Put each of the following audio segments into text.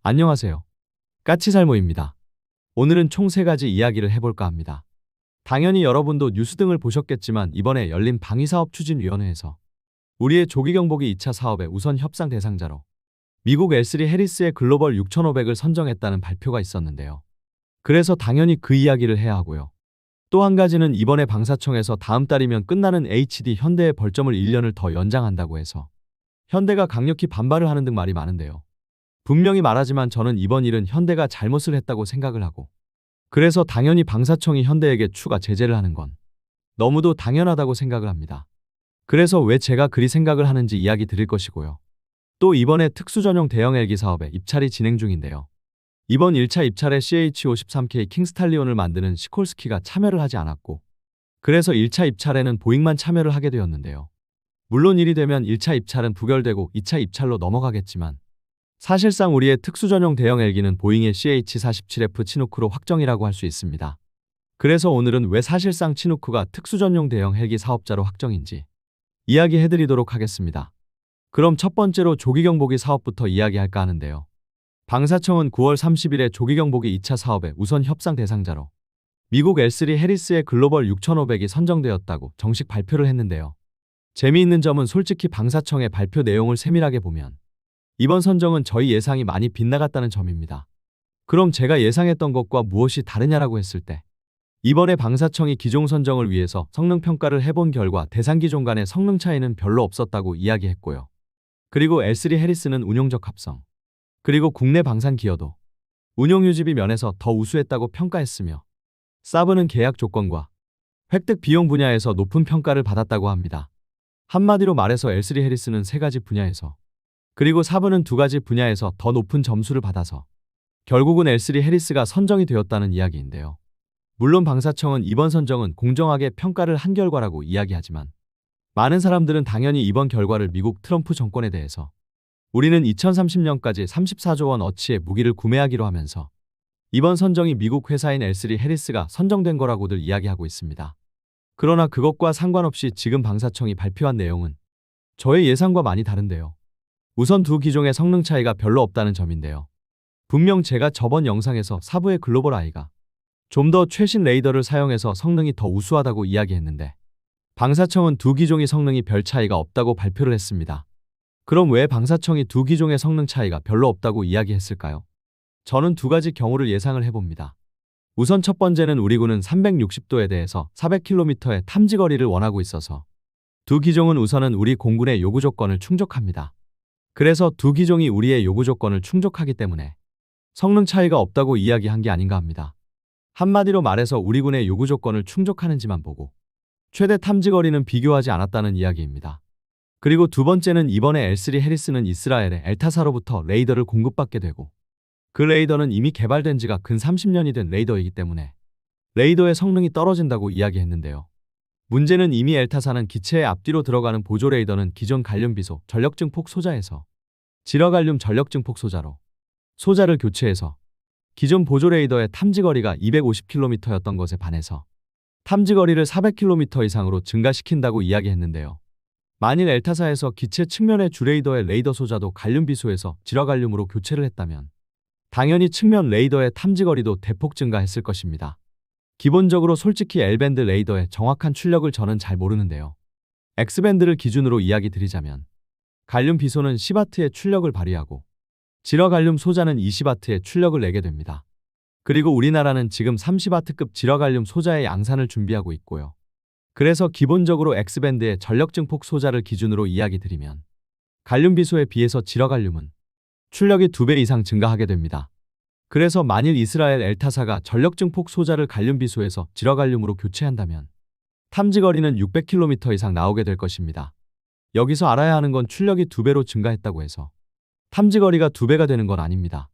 안녕하세요. 까치살모입니다. 오늘은 총 3가지 이야기를 해볼까 합니다. 당연히 여러분도 뉴스 등을 보셨겠지만 이번에 열린 방위사업추진위원회에서 우리의 조기경보기 2차 사업의 우선 협상 대상자로 미국 L3 해리스의 글로벌 6500을 선정했다는 발표가 있었는데요. 그래서 당연히 그 이야기를 해야 하고요. 또 한 가지는 이번에 방사청에서 다음 달이면 끝나는 HD 현대의 벌점을 1년을 더 연장한다고 해서 현대가 강력히 반발을 하는 등 말이 많은데요. 분명히 말하지만 저는 이번 일은 현대가 잘못을 했다고 생각을 하고, 그래서 당연히 방사청이 현대에게 추가 제재를 하는 건 너무도 당연하다고 생각을 합니다. 그래서 왜 제가 그리 생각을 하는지 이야기 드릴 것이고요. 또 이번에 특수전용 대형 헬기 사업에 입찰이 진행 중인데요. 이번 1차 입찰에 CH-53K 킹스탈리온을 만드는 시콜스키가 참여를 하지 않았고, 그래서 1차 입찰에는 보잉만 참여를 하게 되었는데요. 물론 일이 되면 1차 입찰은 부결되고 2차 입찰로 넘어가겠지만 사실상 우리의 특수전용 대형 헬기는 보잉의 CH-47F 치누크로 확정이라고 할 수 있습니다. 그래서 오늘은 왜 사실상 치누크가 특수전용 대형 헬기 사업자로 확정인지 이야기해드리도록 하겠습니다. 그럼 첫 번째로 조기경보기 사업부터 이야기할까 하는데요. 방사청은 9월 30일에 조기경보기 2차 사업의 우선 협상 대상자로 미국 L3 해리스의 글로벌 6500이 선정되었다고 정식 발표를 했는데요. 재미있는 점은 솔직히 방사청의 발표 내용을 세밀하게 보면 이번 선정은 저희 예상이 많이 빗나갔다는 점입니다. 그럼 제가 예상했던 것과 무엇이 다르냐라고 했을 때 이번에 방사청이 기종 선정을 위해서 성능 평가를 해본 결과 대상 기종 간의 성능 차이는 별로 없었다고 이야기했고요. 그리고 L3 해리스는 운용적 합성, 그리고 국내 방산 기여도, 운용 유지비 면에서 더 우수했다고 평가했으며 사브는 계약 조건과 획득 비용 분야에서 높은 평가를 받았다고 합니다. 한마디로 말해서 L3 해리스는 3가지 분야에서, 그리고 사브는 2가지 분야에서 더 높은 점수를 받아서 결국은 L3 해리스가 선정이 되었다는 이야기인데요. 물론 방사청은 이번 선정은 공정하게 평가를 한 결과라고 이야기하지만 많은 사람들은 당연히 이번 결과를 미국 트럼프 정권에 대해서 우리는 2030년까지 34조 원 어치의 무기를 구매하기로 하면서 이번 선정이 미국 회사인 L3 해리스가 선정된 거라고들 이야기하고 있습니다. 그러나 그것과 상관없이 지금 방사청이 발표한 내용은 저의 예상과 많이 다른데요. 우선 2 기종의 성능 차이가 별로 없다는 점인데요. 분명 제가 저번 영상에서 사브의 글로벌 I가 좀 더 최신 레이더를 사용해서 성능이 더 우수하다고 이야기했는데 방사청은 2 기종의 성능이 별 차이가 없다고 발표를 했습니다. 그럼 왜 방사청이 2 기종의 성능 차이가 별로 없다고 이야기했을까요? 저는 2가지 경우를 예상을 해봅니다. 우선 첫 번째는 우리 군은 360도에 대해서 400km의 탐지거리를 원하고 있어서 2 기종은 우선은 우리 공군의 요구 조건을 충족합니다. 그래서 2 기종이 우리의 요구 조건을 충족하기 때문에 성능 차이가 없다고 이야기한 게 아닌가 합니다. 한마디로 말해서 우리 군의 요구 조건을 충족하는지만 보고 최대 탐지거리는 비교하지 않았다는 이야기입니다. 그리고 2번째는 이번에 L3 해리스는 이스라엘의 엘타사로부터 레이더를 공급받게 되고 그 레이더는 이미 개발된 지가 근 30년이 된 레이더이기 때문에 레이더의 성능이 떨어진다고 이야기했는데요. 문제는 이미 엘타사는 기체의 앞뒤로 들어가는 보조 레이더는 기존 갈륨비소 전력증폭 소자에서 지러갈륨 전력증폭 소자로 소자를 교체해서 기존 보조 레이더의 탐지거리가 250km였던 것에 반해서 탐지거리를 400km 이상으로 증가시킨다고 이야기했는데요. 만일 엘타사에서 기체 측면의 주레이더의 레이더 소자도 갈륨비소에서 지러갈륨으로 교체를 했다면 당연히 측면 레이더의 탐지거리도 대폭 증가했을 것입니다. 기본적으로 솔직히 L밴드 레이더의 정확한 출력을 저는 잘 모르는데요. X밴드를 기준으로 이야기 드리자면 갈륨 비소는 10W의 출력을 발휘하고 지러갈륨 소자는 20W의 출력을 내게 됩니다. 그리고 우리나라는 지금 30W급 지러갈륨 소자의 양산을 준비하고 있고요. 그래서 기본적으로 X밴드의 전력증폭 소자를 기준으로 이야기 드리면 갈륨 비소에 비해서 지러갈륨은 출력이 2배 이상 증가하게 됩니다. 그래서 만일 이스라엘 엘타사가 전력증폭 소자를 갈륨 비소에서 지러갈륨으로 교체한다면 탐지거리는 600km 이상 나오게 될 것입니다. 여기서 알아야 하는 건 출력이 2배로 증가했다고 해서 탐지거리가 2배가 되는 건 아닙니다.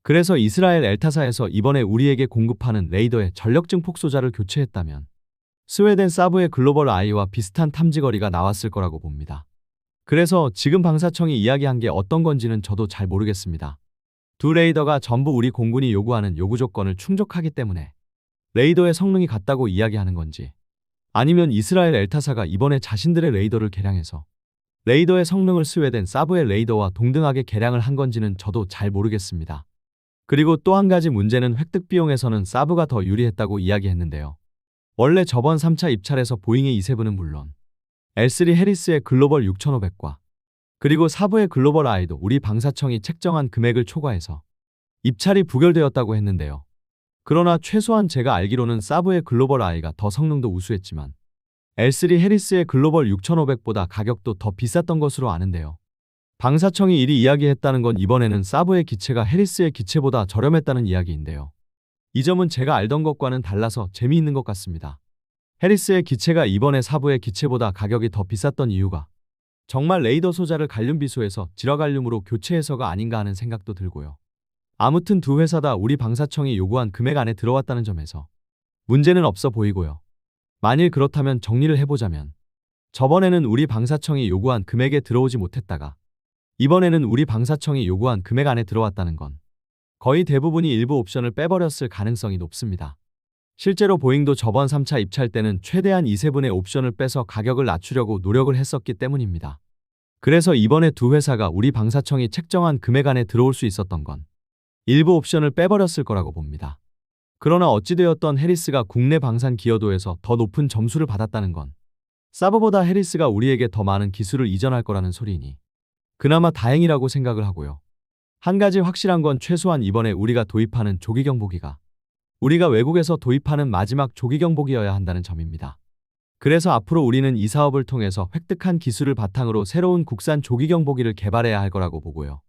그래서 이스라엘 엘타사에서 이번에 우리에게 공급하는 레이더의 전력증폭 소자를 교체했다면 스웨덴 사브의 글로벌 I와 비슷한 탐지거리가 나왔을 거라고 봅니다. 그래서 지금 방사청이 이야기한 게 어떤 건지는 저도 잘 모르겠습니다. 2 레이더가 전부 우리 공군이 요구하는 요구 조건을 충족하기 때문에 레이더의 성능이 같다고 이야기하는 건지 아니면 이스라엘 엘타사가 이번에 자신들의 레이더를 개량해서 레이더의 성능을 스웨덴 사브의 레이더와 동등하게 개량을 한 건지는 저도 잘 모르겠습니다. 그리고 또 한 가지 문제는 획득 비용에서는 사브가 더 유리했다고 이야기했는데요. 원래 저번 3차 입찰에서 보잉의 E7은 물론 L3 해리스의 글로벌 6500과 그리고 사브의 글로벌 I도 우리 방사청이 책정한 금액을 초과해서 입찰이 부결되었다고 했는데요. 그러나 최소한 제가 알기로는 사브의 글로벌 I가 더 성능도 우수했지만 L3 해리스의 글로벌 6500보다 가격도 더 비쌌던 것으로 아는데요. 방사청이 이리 이야기했다는 건 이번에는 사브의 기체가 해리스의 기체보다 저렴했다는 이야기인데요. 이 점은 제가 알던 것과는 달라서 재미있는 것 같습니다. 해리스의 기체가 이번에 사브의 기체보다 가격이 더 비쌌던 이유가 정말 레이더 소자를 갈륨 비소에서 질화갈륨으로 교체해서가 아닌가 하는 생각도 들고요. 아무튼 두 회사 다 우리 방사청이 요구한 금액 안에 들어왔다는 점에서 문제는 없어 보이고요. 만일 그렇다면 정리를 해보자면 저번에는 우리 방사청이 요구한 금액에 들어오지 못했다가 이번에는 우리 방사청이 요구한 금액 안에 들어왔다는 건 거의 대부분이 일부 옵션을 빼버렸을 가능성이 높습니다. 실제로 보잉도 저번 3차 입찰 때는 최대한 E7의 옵션을 빼서 가격을 낮추려고 노력을 했었기 때문입니다. 그래서 이번에 두 회사가 우리 방사청이 책정한 금액 안에 들어올 수 있었던 건 일부 옵션을 빼버렸을 거라고 봅니다. 그러나 어찌되었던 해리스가 국내 방산 기여도에서 더 높은 점수를 받았다는 건 사브보다 해리스가 우리에게 더 많은 기술을 이전할 거라는 소리이니 그나마 다행이라고 생각을 하고요. 한 가지 확실한 건 최소한 이번에 우리가 도입하는 조기경보기가 우리가 외국에서 도입하는 마지막 조기경보기여야 한다는 점입니다. 그래서 앞으로 우리는 이 사업을 통해서 획득한 기술을 바탕으로 새로운 국산 조기경보기를 개발해야 할 거라고 보고요.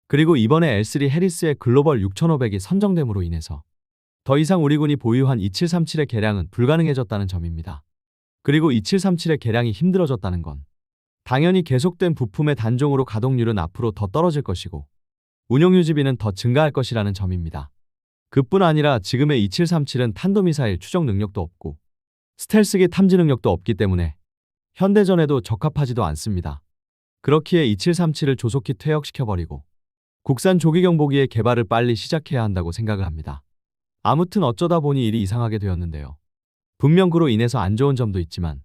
그리고 이번에 L3 해리스의 글로벌 6500이 선정됨으로 인해서 더 이상 우리 군이 보유한 2737의 개량은 불가능해졌다는 점입니다. 그리고 2737의 개량이 힘들어졌다는 건 당연히 계속된 부품의 단종으로 가동률은 앞으로 더 떨어질 것이고 운용유지비는 더 증가할 것이라는 점입니다. 그뿐 아니라 지금의 2737은 탄도미사일 추적 능력도 없고 스텔스기 탐지 능력도 없기 때문에 현대전에도 적합하지도 않습니다. 그렇기에 2737을 조속히 퇴역시켜버리고 국산 조기경보기의 개발을 빨리 시작해야 한다고 생각을 합니다. 아무튼 어쩌다 보니 일이 이상하게 되었는데요. 분명 그로 인해서 안 좋은 점도 있지만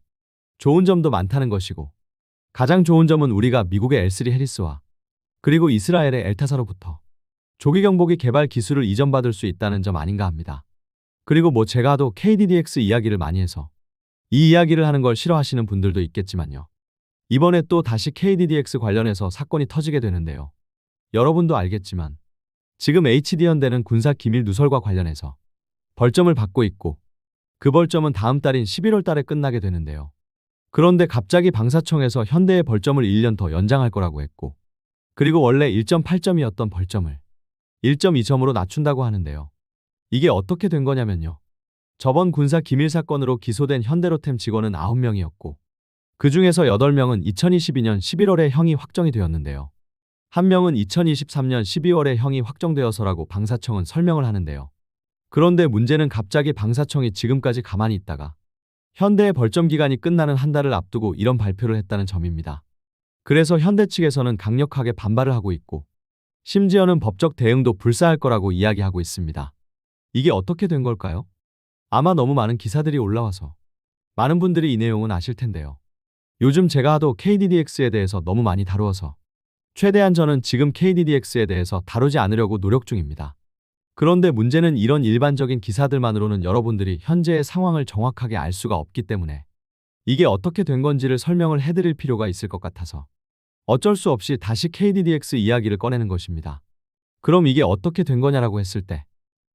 좋은 점도 많다는 것이고 가장 좋은 점은 우리가 미국의 L3 해리스와 그리고 이스라엘의 엘타사로부터 조기경보기 개발 기술을 이전받을 수 있다는 점 아닌가 합니다. 그리고 뭐 제가 하도 KDDX 이야기를 많이 해서 이 이야기를 하는 걸 싫어하시는 분들도 있겠지만요. 이번에 또 다시 KDDX 관련해서 사건이 터지게 되는데요. 여러분도 알겠지만 지금 HD현대는 군사 기밀 누설과 관련해서 벌점을 받고 있고 그 벌점은 다음 달인 11월 달에 끝나게 되는데요. 그런데 갑자기 방사청에서 현대의 벌점을 1년 더 연장할 거라고 했고 그리고 원래 1.8점이었던 벌점을 1.2점으로 낮춘다고 하는데요. 이게 어떻게 된 거냐면요. 저번 군사 기밀 사건으로 기소된 현대로템 직원은 9명이었고 그 중에서 8명은 2022년 11월에 형이 확정이 되었는데요. 한 명은 2023년 12월에 형이 확정되어서라고 방사청은 설명을 하는데요. 그런데 문제는 갑자기 방사청이 지금까지 가만히 있다가 현대의 벌점 기간이 끝나는 한 달을 앞두고 이런 발표를 했다는 점입니다. 그래서 현대 측에서는 강력하게 반발을 하고 있고 심지어는 법적 대응도 불사할 거라고 이야기하고 있습니다. 이게 어떻게 된 걸까요? 아마 너무 많은 기사들이 올라와서 많은 분들이 이 내용은 아실 텐데요. 요즘 제가 하도 KDDX에 대해서 너무 많이 다루어서 최대한 저는 지금 KDDX에 대해서 다루지 않으려고 노력 중입니다. 그런데 문제는 이런 일반적인 기사들만으로는 여러분들이 현재의 상황을 정확하게 알 수가 없기 때문에 이게 어떻게 된 건지를 설명을 해드릴 필요가 있을 것 같아서 어쩔 수 없이 다시 KDDX 이야기를 꺼내는 것입니다. 그럼 이게 어떻게 된 거냐라고 했을 때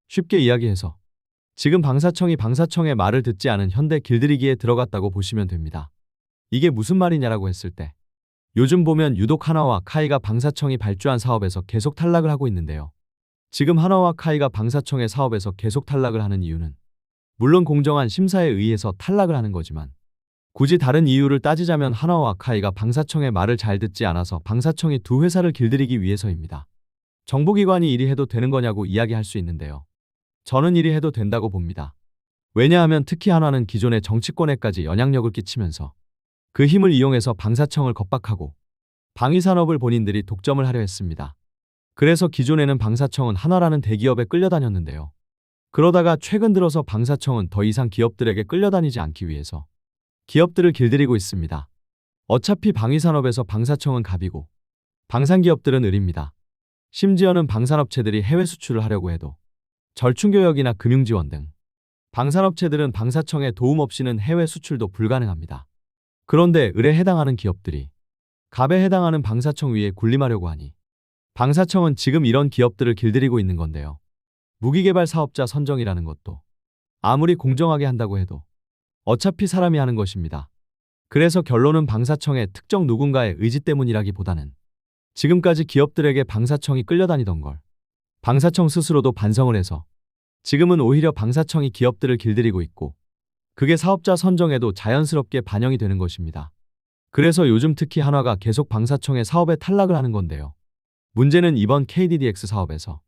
쉽게 이야기해서 지금 방사청의 말을 듣지 않은 현대 길들이기에 들어갔다고 보시면 됩니다. 이게 무슨 말이냐라고 했을 때 요즘 보면 유독 하나와 카이가 방사청이 발주한 사업에서 계속 탈락을 하고 있는데요. 지금 하나와 카이가 방사청의 사업에서 계속 탈락을 하는 이유는 물론 공정한 심사에 의해서 탈락을 하는 거지만 굳이 다른 이유를 따지자면 하나와 카이가 방사청의 말을 잘 듣지 않아서 방사청이 두 회사를 길들이기 위해서입니다. 정보기관이 이리 해도 되는 거냐고 이야기할 수 있는데요. 저는 이리 해도 된다고 봅니다. 왜냐하면 특히 한화는 기존의 정치권에까지 영향력을 끼치면서 그 힘을 이용해서 방사청을 겁박하고 방위산업을 본인들이 독점을 하려 했습니다. 그래서 기존에는 방사청은 한화라는 대기업에 끌려다녔는데요. 그러다가 최근 들어서 방사청은 더 이상 기업들에게 끌려다니지 않기 위해서 기업들을 길들이고 있습니다. 어차피 방위산업에서 방사청은 갑이고 방산기업들은 을입니다. 심지어는 방산업체들이 해외 수출을 하려고 해도 절충교역이나 금융지원 등 방산업체들은 방사청의 도움 없이는 해외 수출도 불가능합니다. 그런데 을에 해당하는 기업들이 갑에 해당하는 방사청 위에 군림하려고 하니 방사청은 지금 이런 기업들을 길들이고 있는 건데요. 무기개발 사업자 선정이라는 것도 아무리 공정하게 한다고 해도 어차피 사람이 하는 것입니다. 그래서 결론은 방사청의 특정 누군가의 의지 때문이라기보다는 지금까지 기업들에게 방사청이 끌려다니던 걸 방사청 스스로도 반성을 해서 지금은 오히려 방사청이 기업들을 길들이고 있고 그게 사업자 선정에도 자연스럽게 반영이 되는 것입니다. 그래서 요즘 특히 한화가 계속 방사청의 사업에 탈락을 하는 건데요. 문제는 이번 KDDX 사업에서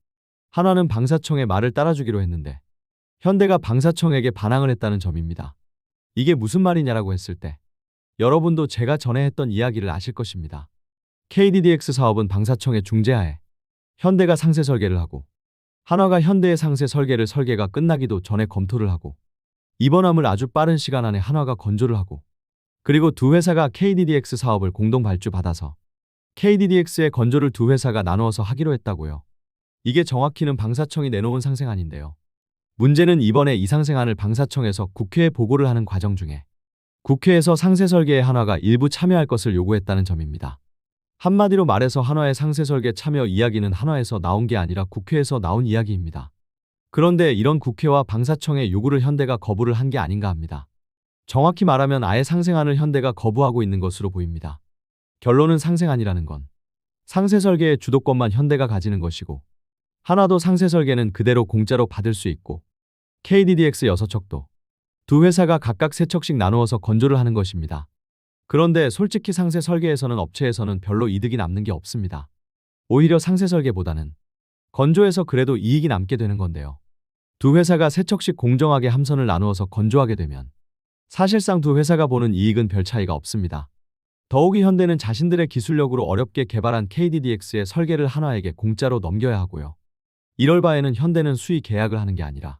한화는 방사청의 말을 따라주기로 했는데 현대가 방사청에게 반항을 했다는 점입니다. 이게 무슨 말이냐라고 했을 때 여러분도 제가 전에 했던 이야기를 아실 것입니다. KDDX 사업은 방사청의 중재하에 현대가 상세 설계를 하고 한화가 현대의 상세 설계가 끝나기도 전에 검토를 하고 입원함을 아주 빠른 시간 안에 한화가 건조를 하고 그리고 두 회사가 KDDX 사업을 공동 발주받아서 KDDX의 건조를 두 회사가 나누어서 하기로 했다고요. 이게 정확히는 방사청이 내놓은 상생안인데요. 문제는 이번에 이 상생안을 방사청에서 국회에 보고를 하는 과정 중에 국회에서 상세 설계에 한화가 일부 참여할 것을 요구했다는 점입니다. 한마디로 말해서 한화의 상세 설계 참여 이야기는 한화에서 나온 게 아니라 국회에서 나온 이야기입니다. 그런데 이런 국회와 방사청의 요구를 현대가 거부를 한 게 아닌가 합니다. 정확히 말하면 아예 상생안을 현대가 거부하고 있는 것으로 보입니다. 결론은 상생안이라는 건 상세 설계의 주도권만 현대가 가지는 것이고 한화도 상세 설계는 그대로 공짜로 받을 수 있고 KDDX 6척도 두 회사가 각각 3척씩 나누어서 건조를 하는 것입니다. 그런데 솔직히 상세 설계에서는 업체에서는 별로 이득이 남는 게 없습니다. 오히려 상세 설계보다는 건조해서 그래도 이익이 남게 되는 건데요. 두 회사가 3척씩 공정하게 함선을 나누어서 건조하게 되면 사실상 두 회사가 보는 이익은 별 차이가 없습니다. 더욱이 현대는 자신들의 기술력으로 어렵게 개발한 KDDX의 설계를 한화에게 공짜로 넘겨야 하고요. 이럴 바에는 현대는 수의 계약을 하는 게 아니라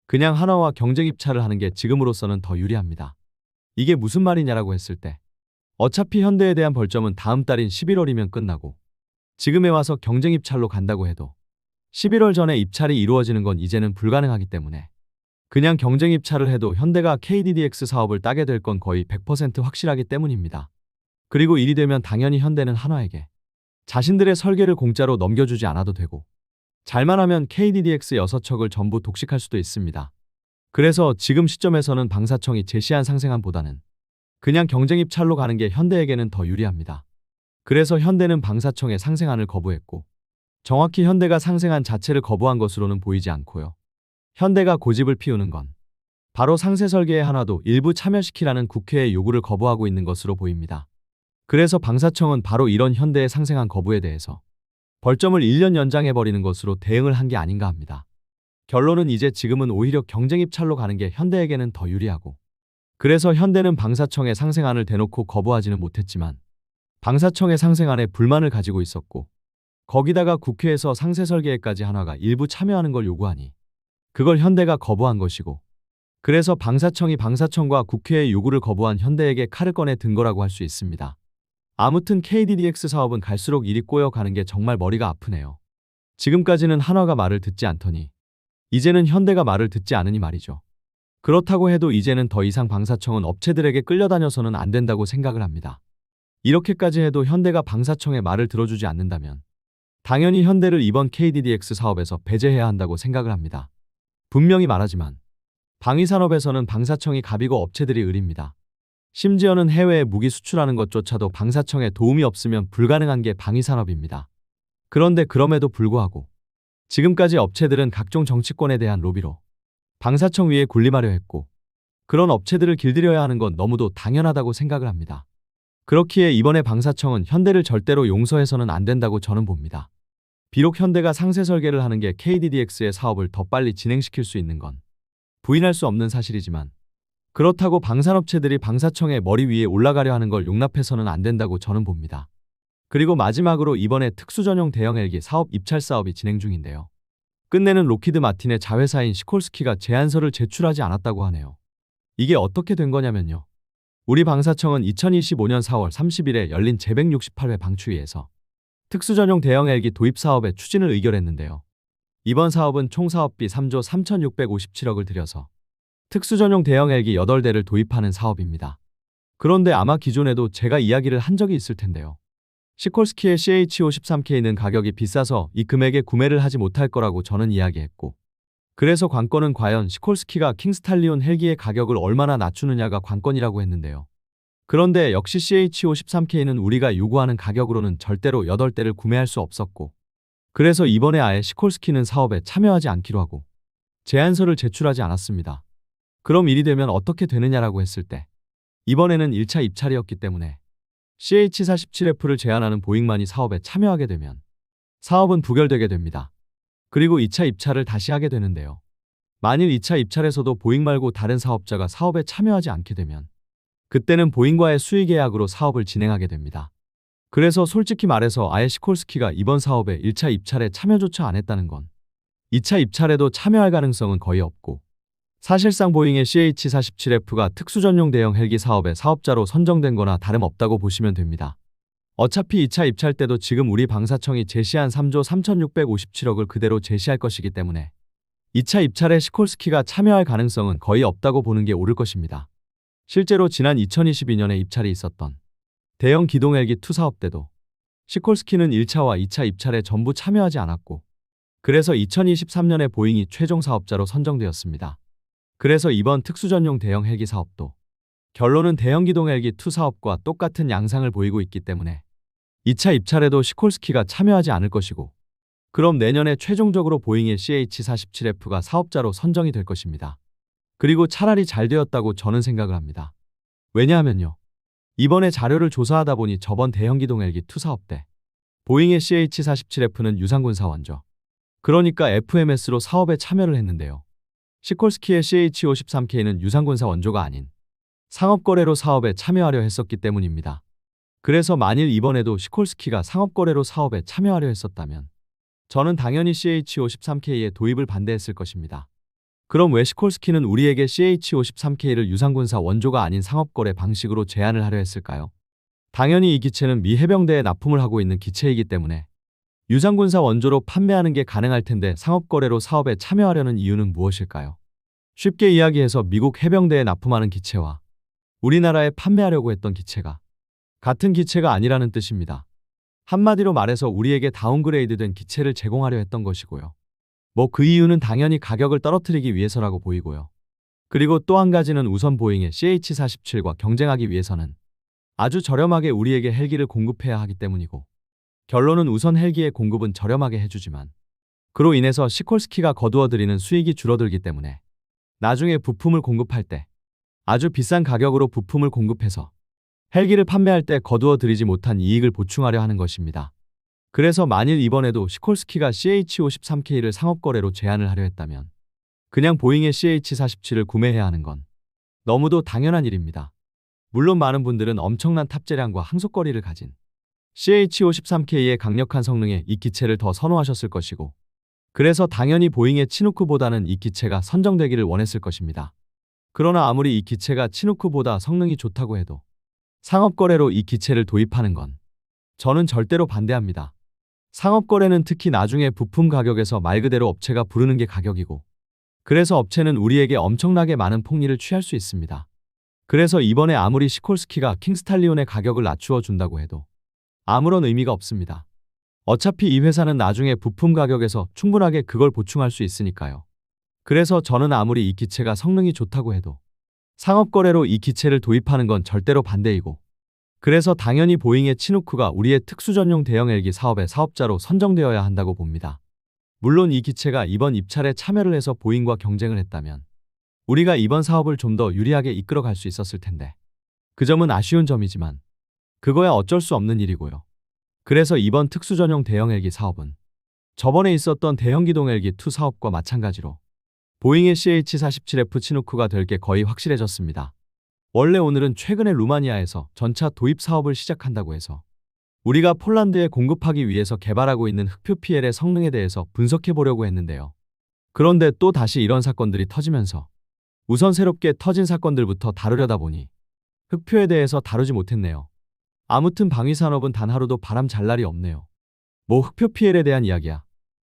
그냥 한화와 경쟁 입찰을 하는 게 지금으로서는 더 유리합니다. 이게 무슨 말이냐라고 했을 때 어차피 현대에 대한 벌점은 다음 달인 11월이면 끝나고 지금에 와서 경쟁 입찰로 간다고 해도 11월 전에 입찰이 이루어지는 건 이제는 불가능하기 때문에 그냥 경쟁 입찰을 해도 현대가 KDDX 사업을 따게 될 건 거의 100% 확실하기 때문입니다. 그리고 일이 되면 당연히 현대는 한화에게 자신들의 설계를 공짜로 넘겨주지 않아도 되고 잘만 하면 KDDX 6척을 전부 독식할 수도 있습니다. 그래서 지금 시점에서는 방사청이 제시한 상생안보다는 그냥 경쟁 입찰로 가는 게 현대에게는 더 유리합니다. 그래서 현대는 방사청의 상생안을 거부했고 정확히 현대가 상생안 자체를 거부한 것으로는 보이지 않고요. 현대가 고집을 피우는 건 바로 상세 설계의 한화도 일부 참여시키라는 국회의 요구를 거부하고 있는 것으로 보입니다. 그래서 방사청은 바로 이런 현대의 상생안 거부에 대해서 벌점을 1년 연장해버리는 것으로 대응을 한 게 아닌가 합니다. 결론은 이제 지금은 오히려 경쟁 입찰로 가는 게 현대에게는 더 유리하고 그래서 현대는 방사청의 상생안을 대놓고 거부하지는 못했지만 방사청의 상생안에 불만을 가지고 있었고 거기다가 국회에서 상세 설계에까지 한화가 일부 참여하는 걸 요구하니 그걸 현대가 거부한 것이고 그래서 방사청과 국회의 요구를 거부한 현대에게 칼을 꺼내 든 거라고 할 수 있습니다. 아무튼 KDDX 사업은 갈수록 일이 꼬여가는 게 정말 머리가 아프네요. 지금까지는 한화가 말을 듣지 않더니 이제는 현대가 말을 듣지 않으니 말이죠. 그렇다고 해도 이제는 더 이상 방사청은 업체들에게 끌려다녀서는 안 된다고 생각을 합니다. 이렇게까지 해도 현대가 방사청의 말을 들어주지 않는다면 당연히 현대를 이번 KDDX 사업에서 배제해야 한다고 생각을 합니다. 분명히 말하지만 방위산업에서는 방사청이 갑이고 업체들이 을입니다. 심지어는 해외에 무기 수출하는 것조차도 방사청의 도움이 없으면 불가능한 게 방위산업입니다. 그런데 그럼에도 불구하고 지금까지 업체들은 각종 정치권에 대한 로비로 방사청 위에 군림하려 했고 그런 업체들을 길들여야 하는 건 너무도 당연하다고 생각을 합니다. 그렇기에 이번에 방사청은 현대를 절대로 용서해서는 안 된다고 저는 봅니다. 비록 현대가 상세 설계를 하는 게 KDDX의 사업을 더 빨리 진행시킬 수 있는 건 부인할 수 없는 사실이지만 그렇다고 방산업체들이 방사청의 머리 위에 올라가려 하는 걸 용납해서는 안 된다고 저는 봅니다. 그리고 마지막으로 이번에 특수전용 대형 헬기 사업 입찰 사업이 진행 중인데요. 끝내는 록히드 마틴의 자회사인 시콜스키가 제안서를 제출하지 않았다고 하네요. 이게 어떻게 된 거냐면요. 우리 방사청은 2025년 4월 30일에 열린 제168회 방추위에서 특수전용 대형 헬기 도입 사업의 추진을 의결했는데요. 이번 사업은 총 사업비 3조 3,657억을 들여서 특수전용 대형 헬기 8대를 도입하는 사업입니다. 그런데 아마 기존에도 제가 이야기를 한 적이 있을 텐데요. 시콜스키의 CH-53K는 가격이 비싸서 이 금액에 구매를 하지 못할 거라고 저는 이야기했고, 그래서 관건은 과연 시콜스키가 킹스탈리온 헬기의 가격을 얼마나 낮추느냐가 관건이라고 했는데요. 그런데 역시 CH-53K는 우리가 요구하는 가격으로는 절대로 8대를 구매할 수 없었고, 그래서 이번에 아예 시콜스키는 사업에 참여하지 않기로 하고 제안서를 제출하지 않았습니다. 그럼 일이 되면 어떻게 되느냐라고 했을 때, 이번에는 1차 입찰이었기 때문에 CH-47F를 제안하는 보잉만이 사업에 참여하게 되면 사업은 부결되게 됩니다. 그리고 2차 입찰을 다시 하게 되는데요. 만일 2차 입찰에서도 보잉 말고 다른 사업자가 사업에 참여하지 않게 되면 그때는 보잉과의 수의 계약으로 사업을 진행하게 됩니다. 그래서 솔직히 말해서 아예 시콜스키가 이번 사업에 1차 입찰에 참여조차 안 했다는 건 2차 입찰에도 참여할 가능성은 거의 없고, 사실상 보잉의 CH-47F가 특수전용 대형 헬기 사업의 사업자로 선정된 거나 다름없다고 보시면 됩니다. 어차피 2차 입찰 때도 지금 우리 방사청이 제시한 3조 3,657억을 그대로 제시할 것이기 때문에 2차 입찰에 시콜스키가 참여할 가능성은 거의 없다고 보는 게 옳을 것입니다. 실제로 지난 2022년에 입찰이 있었던 대형 기동 헬기 2 사업 때도 시콜스키는 1차와 2차 입찰에 전부 참여하지 않았고, 그래서 2023년에 보잉이 최종 사업자로 선정되었습니다. 그래서 이번 특수전용 대형 헬기 사업도 결론은 대형 기동 헬기 2 사업과 똑같은 양상을 보이고 있기 때문에 2차 입찰에도 시콜스키가 참여하지 않을 것이고, 그럼 내년에 최종적으로 보잉의 CH-47F가 사업자로 선정이 될 것입니다. 그리고 차라리 잘 되었다고 저는 생각을 합니다. 왜냐하면요, 이번에 자료를 조사하다 보니 저번 대형 기동 헬기 2 사업 때 보잉의 CH-47F는 유상군사 원조, 그러니까 FMS로 사업에 참여를 했는데요. 시콜스키의 CH-53K는 유상군사 원조가 아닌 상업거래로 사업에 참여하려 했었기 때문입니다. 그래서 만일 이번에도 시콜스키가 상업거래로 사업에 참여하려 했었다면 저는 당연히 CH-53K의 도입을 반대했을 것입니다. 그럼 왜 시콜스키는 우리에게 CH-53K를 유상군사 원조가 아닌 상업거래 방식으로 제안을 하려 했을까요? 당연히 이 기체는 미 해병대에 납품을 하고 있는 기체이기 때문에 유상군사 원조로 판매하는 게 가능할 텐데 상업거래로 사업에 참여하려는 이유는 무엇일까요? 쉽게 이야기해서 미국 해병대에 납품하는 기체와 우리나라에 판매하려고 했던 기체가 같은 기체가 아니라는 뜻입니다. 한마디로 말해서 우리에게 다운그레이드된 기체를 제공하려 했던 것이고요. 뭐 그 이유는 당연히 가격을 떨어뜨리기 위해서라고 보이고요. 그리고 또 한 가지는 우선 보잉의 CH-47과 경쟁하기 위해서는 아주 저렴하게 우리에게 헬기를 공급해야 하기 때문이고, 결론은 우선 헬기의 공급은 저렴하게 해주지만 그로 인해서 시콜스키가 거두어들이는 수익이 줄어들기 때문에 나중에 부품을 공급할 때 아주 비싼 가격으로 부품을 공급해서 헬기를 판매할 때 거두어들이지 못한 이익을 보충하려 하는 것입니다. 그래서 만일 이번에도 시콜스키가 CH-53K를 상업거래로 제안을 하려 했다면 그냥 보잉의 CH-47을 구매해야 하는 건 너무도 당연한 일입니다. 물론 많은 분들은 엄청난 탑재량과 항속거리를 가진 CH-53K의 강력한 성능에 이 기체를 더 선호하셨을 것이고, 그래서 당연히 보잉의 치누크보다는 이 기체가 선정되기를 원했을 것입니다. 그러나 아무리 이 기체가 치누크보다 성능이 좋다고 해도 상업거래로 이 기체를 도입하는 건 저는 절대로 반대합니다. 상업거래는 특히 나중에 부품 가격에서 말 그대로 업체가 부르는 게 가격이고, 그래서 업체는 우리에게 엄청나게 많은 폭리를 취할 수 있습니다. 그래서 이번에 아무리 시콜스키가 킹스탈리온의 가격을 낮추어 준다고 해도 아무런 의미가 없습니다. 어차피 이 회사는 나중에 부품 가격에서 충분하게 그걸 보충할 수 있으니까요. 그래서 저는 아무리 이 기체가 성능이 좋다고 해도 상업거래로 이 기체를 도입하는 건 절대로 반대이고, 그래서 당연히 보잉의 치누크가 우리의 특수전용 대형 헬기 사업의 사업자로 선정되어야 한다고 봅니다. 물론 이 기체가 이번 입찰에 참여를 해서 보잉과 경쟁을 했다면 우리가 이번 사업을 좀 더 유리하게 이끌어갈 수 있었을 텐데, 그 점은 아쉬운 점이지만 그거야 어쩔 수 없는 일이고요. 그래서 이번 특수전용 대형 헬기 사업은 저번에 있었던 대형 기동 헬기 2 사업과 마찬가지로 보잉의 CH-47F 치누크가 될 게 거의 확실해졌습니다. 원래 오늘은 최근에 루마니아에서 전차 도입 사업을 시작한다고 해서 우리가 폴란드에 공급하기 위해서 개발하고 있는 흑표 PL의 성능에 대해서 분석해 보려고 했는데요. 그런데 또 다시 이런 사건들이 터지면서 우선 새롭게 터진 사건들부터 다루려다 보니 흑표에 대해서 다루지 못했네요. 아무튼 방위산업은 단 하루도 바람 잘 날이 없네요. 뭐 흑표 PL에 대한 이야기야.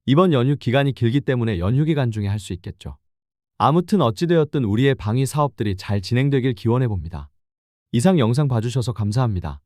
이번 연휴 기간이 길기 때문에 연휴 기간 중에 할 수 있겠죠. 아무튼 어찌되었든 우리의 방위 사업들이 잘 진행되길 기원해 봅니다. 이상 영상 봐주셔서 감사합니다.